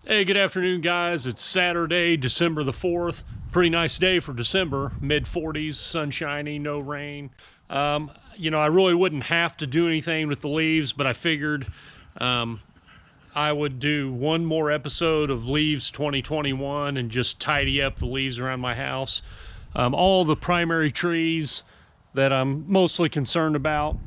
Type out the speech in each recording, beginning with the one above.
Hey, good afternoon, guys. It's Saturday, December the 4th. Pretty nice day for December. Mid-40s, sunshiny, no rain. I really wouldn't have to do anything with the leaves, but I figured I would do one more episode of Leaves 2021 and just tidy up the leaves around my house. All the primary trees that I'm mostly concerned about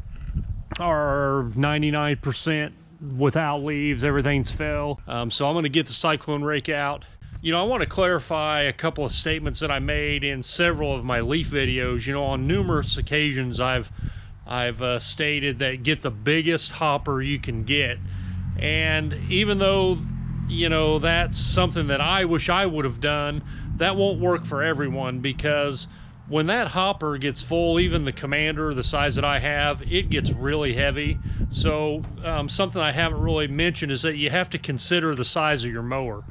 are 99% without leaves. Everything's fell. So I'm going to get the Cyclone Rake out. I want to clarify a couple of statements that I made in several of my leaf videos. On numerous occasions I've stated that get the biggest hopper you can get, and even though that's something that I wish I would have done, that won't work for everyone, because when that hopper gets full, even the Commander, the size that I have, it gets really heavy. So something I haven't really mentioned is that you have to consider the size of your mower.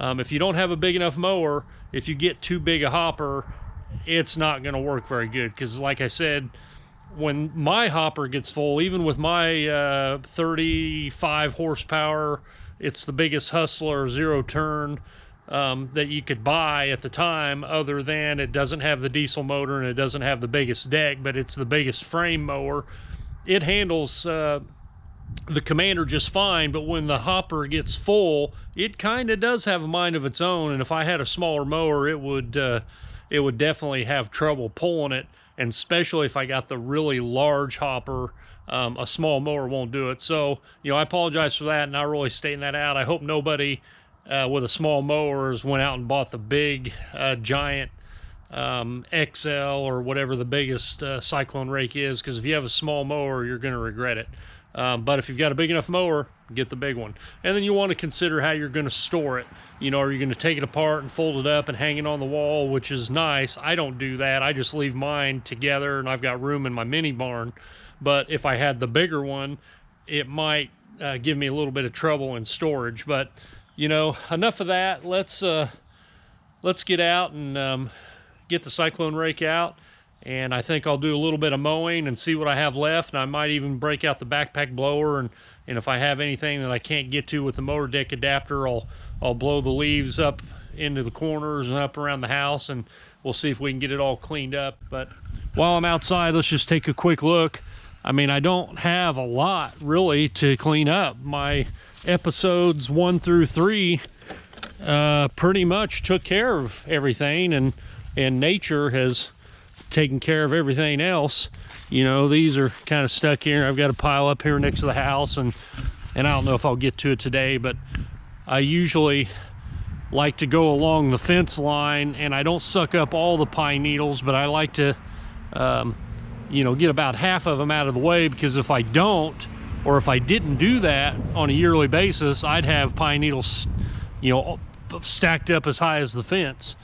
If you don't have a big enough mower, if you get too big a hopper, it's not going to work very good, because like I said, when my hopper gets full, even with my 35 horsepower, it's the biggest Hustler zero turn that you could buy at the time, other than it doesn't have the diesel motor and it doesn't have the biggest deck, but it's the biggest frame mower. It handles the Commander just fine, but when the hopper gets full, it kind of does have a mind of its own, and if I had a smaller mower, it would definitely have trouble pulling it, and especially if I got the really large hopper. A small mower won't do it. So I apologize for that, and not really stating that out. I hope nobody with a small mowers went out and bought the big giant XL or whatever the biggest Cyclone Rake is, because if you have a small mower, you're going to regret it. But if you've got a big enough mower, get the big one. And then you want to consider how you're going to store it. Are you going to take it apart and fold it up and hang it on the wall, which is nice. I don't do that. I just leave mine together, and I've got room in my mini barn. But if I had the bigger one, it might give me a little bit of trouble in storage. But enough of that. Let's get out and get the Cyclone Rake out, and I think I'll do a little bit of mowing and see what I have left, and I might even break out the backpack blower, and if I have anything that I can't get to with the motor deck adapter, I'll blow the leaves up into the corners and up around the house, and we'll see if we can get it all cleaned up. But while I'm outside, let's just take a quick look. I don't have a lot really to clean up. My episodes 1 through 3 pretty much took care of everything, and nature has taken care of everything else. These are kind of stuck here. I've got a pile up here next to the house, and I don't know if I'll get to it today, but I usually like to go along the fence line, and I don't suck up all the pine needles, but I like to get about half of them out of the way, because if I don't, or if I didn't do that on a yearly basis, I'd have pine needles stacked up as high as the fence.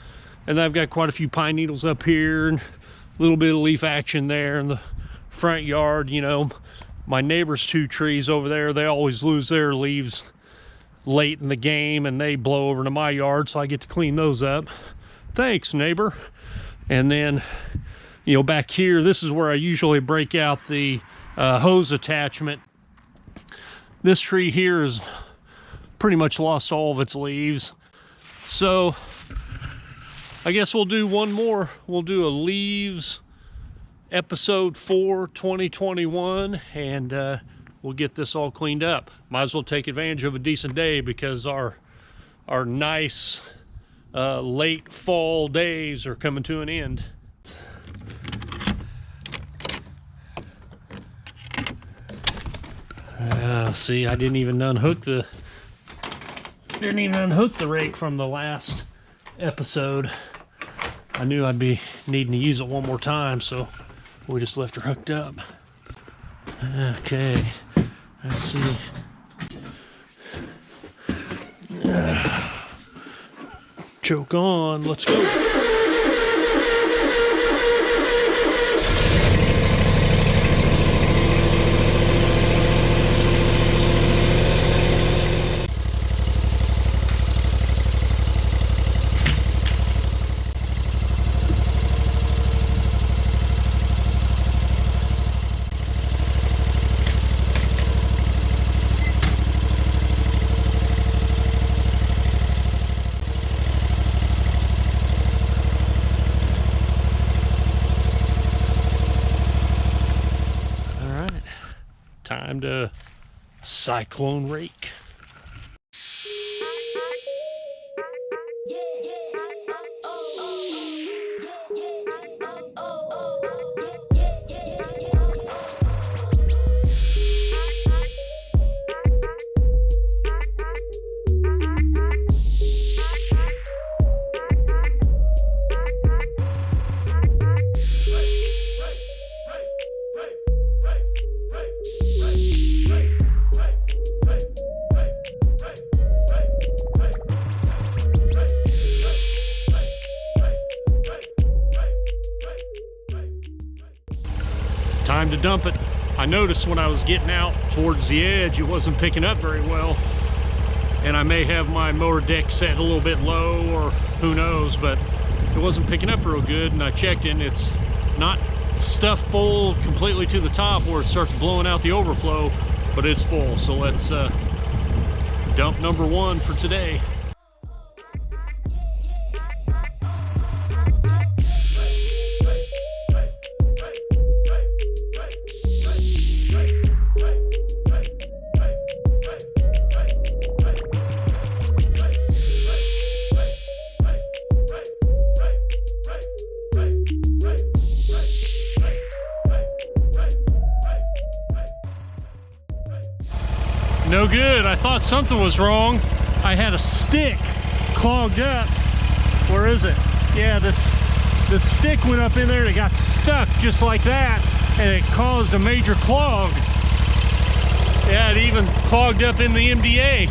And I've got quite a few pine needles up here, and a little bit of leaf action there in the front yard. My neighbor's 2 trees over there, they always lose their leaves late in the game, and they blow over to my yard, so I get to clean those up. Thanks, neighbor. And then back here, this is where I usually break out the hose attachment. This tree here is pretty much lost all of its leaves, so I guess we'll do one more. We'll do a Leaves episode 4 2021, and we'll get this all cleaned up. Might as well take advantage of a decent day, because our nice late fall days are coming to an end. See, I didn't even unhook the rake from the last episode. I knew I'd be needing to use it one more time, so we just left her hooked up. Okay, let's see. Choke on, let's go. time to Cyclone Rake. Time to dump it. I noticed when I was getting out towards the edge, it wasn't picking up very well. And I may have my motor deck set a little bit low, or who knows, but it wasn't picking up real good. And I checked it, and it's not stuffed full completely to the top where it starts blowing out the overflow, but it's full. So let's dump number one for today. No good. I thought something was wrong. I had a stick clogged up. Where is it? Yeah, this stick went up in there and it got stuck just like that, and it caused a major clog. Yeah, it even clogged up in the MDA.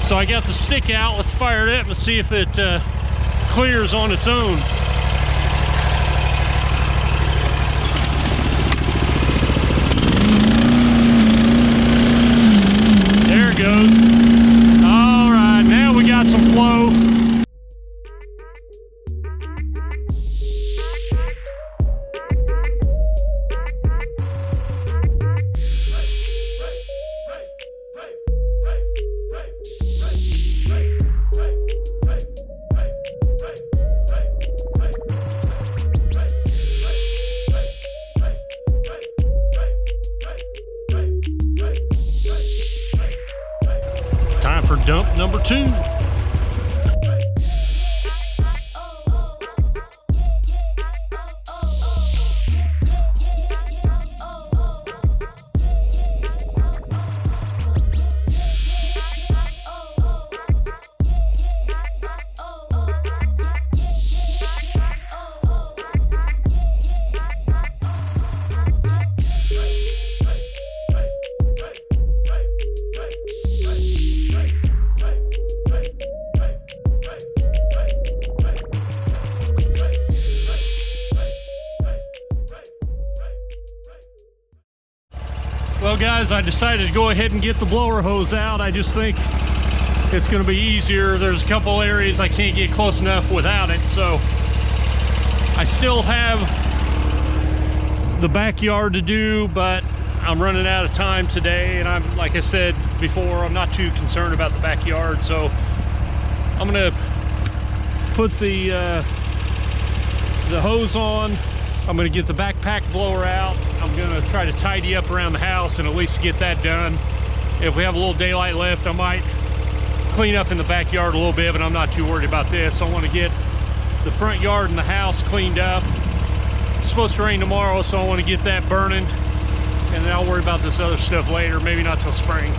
So I got the stick out. Let's fire it up and see if it clears on its own. There it goes. All right, now we got some flow. Time for dump number two. Well guys, I decided to go ahead and get the blower hose out. I just think it's going to be easier. There's a couple areas I can't get close enough without it, so I still have the backyard to do, but I'm running out of time today, and I'm, like I said before, I'm not too concerned about the backyard, so I'm going to put the hose on. I'm going to get the backpack blower out. I'm going to try to tidy up around the house and at least get that done. If we have a little daylight left, I might clean up in the backyard a little bit, but I'm not too worried about this. I want to get the front yard and the house cleaned up. It's supposed to rain tomorrow, so I want to get that burning, and then I'll worry about this other stuff later, maybe not till spring.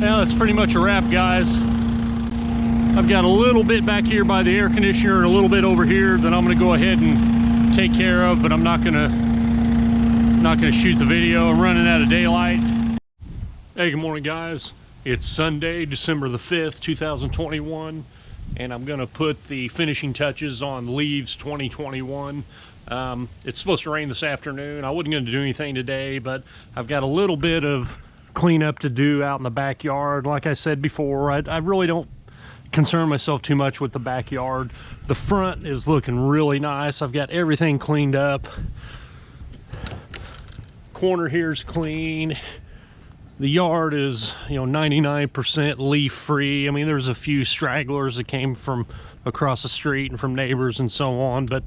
Well, that's pretty much a wrap, guys. I've got a little bit back here by the air conditioner and a little bit over here that I'm going to go ahead and take care of, but I'm not going to shoot the video. I'm running out of daylight. Hey, good morning, guys. It's Sunday, December the 5th, 2021, and I'm going to put the finishing touches on Leaves 2021. It's supposed to rain this afternoon. I wasn't going to do anything today, but I've got a little bit of cleanup to do out in the backyard. Like I said before, I really don't concern myself too much with the backyard. The front is looking really nice. I've got everything cleaned up. Corner here's clean. The yard is, 99% leaf free. I mean, there's a few stragglers that came from across the street and from neighbors and so on, but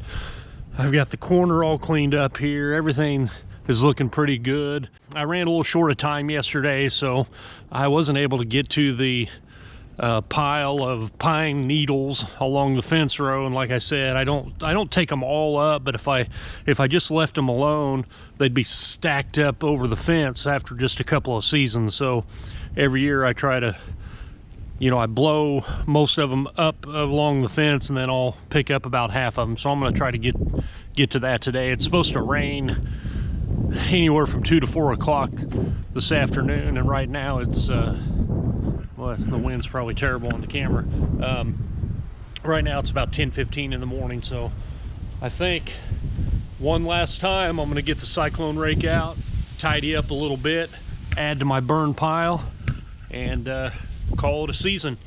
I've got the corner all cleaned up here. Everything is looking pretty good. I ran a little short of time yesterday, so I wasn't able to get to the pile of pine needles along the fence row. And like I said, I don't take them all up, but if I just left them alone, they'd be stacked up over the fence after just a couple of seasons. So every year I try to, I blow most of them up along the fence, and then I'll pick up about half of them. So I'm going to try to get to that today. It's supposed to rain anywhere from 2 to 4 o'clock this afternoon, and right now it's well, the wind's probably terrible on the camera. Right now it's about 10:15 in the morning, so I think one last time I'm going to get the Cyclone Rake out, tidy up a little bit, add to my burn pile, and call it a season.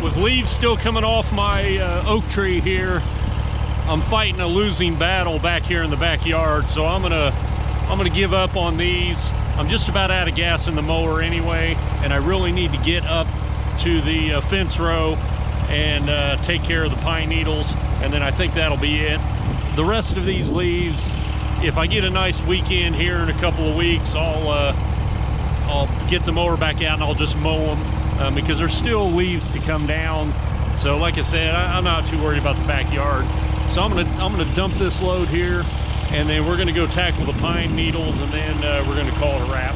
With leaves still coming off my oak tree here, I'm fighting a losing battle back here in the backyard, so I'm gonna give up on these. I'm just about out of gas in the mower anyway, and I really need to get up to the fence row and take care of the pine needles, and then I think that'll be it. The rest of these leaves, if I get a nice weekend here in a couple of weeks, I'll get the mower back out and I'll just mow them. Because there's still leaves to come down. So like I said, I'm not too worried about the backyard. So I'm gonna dump this load here, and then we're gonna go tackle the pine needles, and then we're gonna call it a wrap.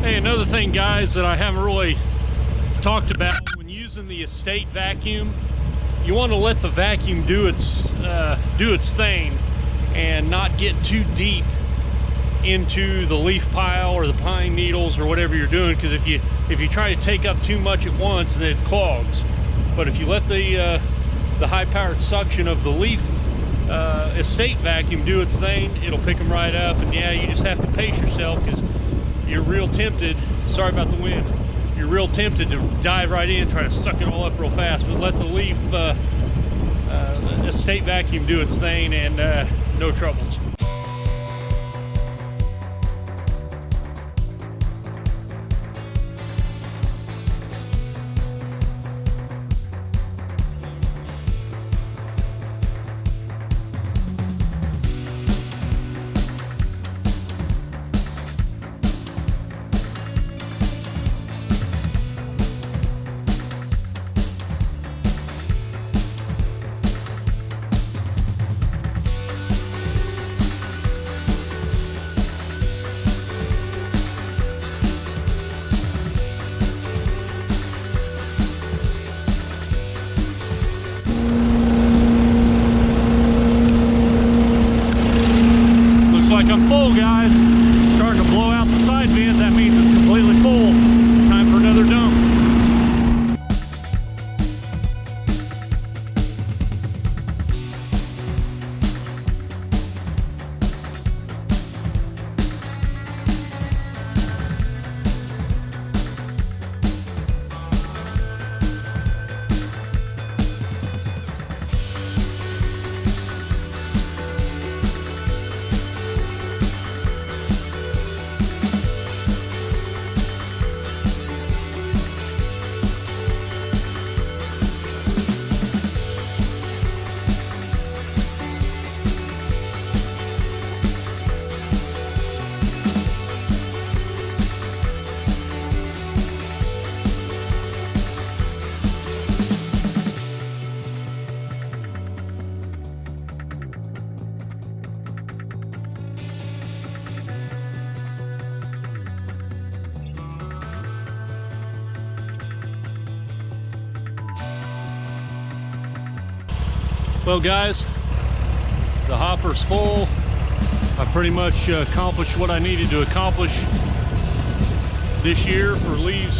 Hey, another thing, guys, that I haven't really talked about, when using the estate vacuum, you want to let the vacuum do its thing and not get too deep into the leaf pile or the pine needles or whatever you're doing, because if you try to take up too much at once, then it clogs. But if you let the high-powered suction of the leaf estate vacuum do its thing, it'll pick them right up. And yeah, you just have to pace yourself, because you're real tempted, sorry about the wind, you're real tempted to dive right in, try to suck it all up real fast, but let the leaf estate vacuum do its thing, and no troubles. full, guys. Starting to blow out the side vent. That means it's completely full. Time for another dump. Well, guys, the hopper's full. I pretty much accomplished what I needed to accomplish this year for leaves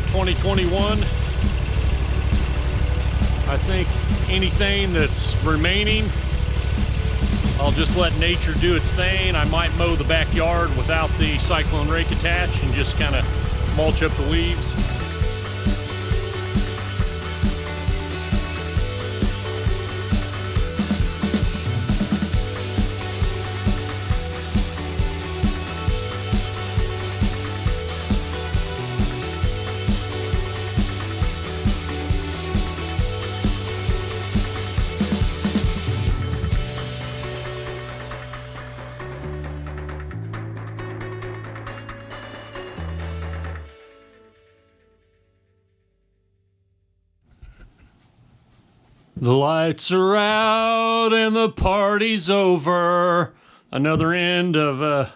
2021. I think anything that's remaining, I'll just let nature do its thing. I might mow the backyard without the Cyclone Rake attached and just kind of mulch up the leaves. The lights are out and the party's over. Another end of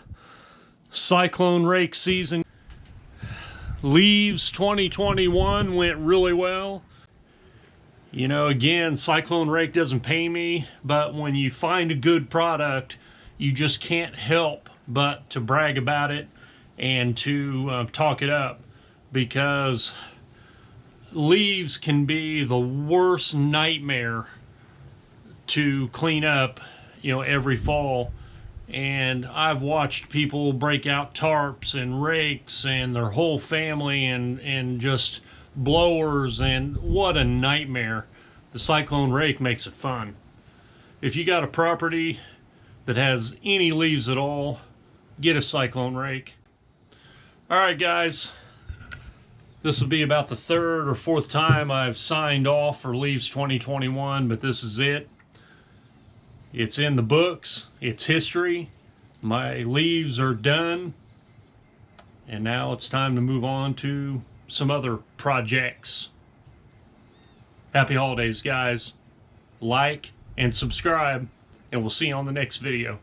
Cyclone Rake season. Leaves 2021 went really well. You know, again, Cyclone Rake doesn't pay me, but when you find a good product, you just can't help but to brag about it and to talk it up, because leaves can be the worst nightmare to clean up, you know, every fall. And I've watched people break out tarps and rakes and their whole family and just blowers, and what a nightmare. The Cyclone Rake makes it fun. If you got a property that has any leaves at all, get a Cyclone Rake. All right, guys. This will be about the third or fourth time I've signed off for Leaves 2021, but this is it. It's in the books. It's history. My leaves are done. And now it's time to move on to some other projects. Happy holidays, guys. Like and subscribe, and we'll see you on the next video.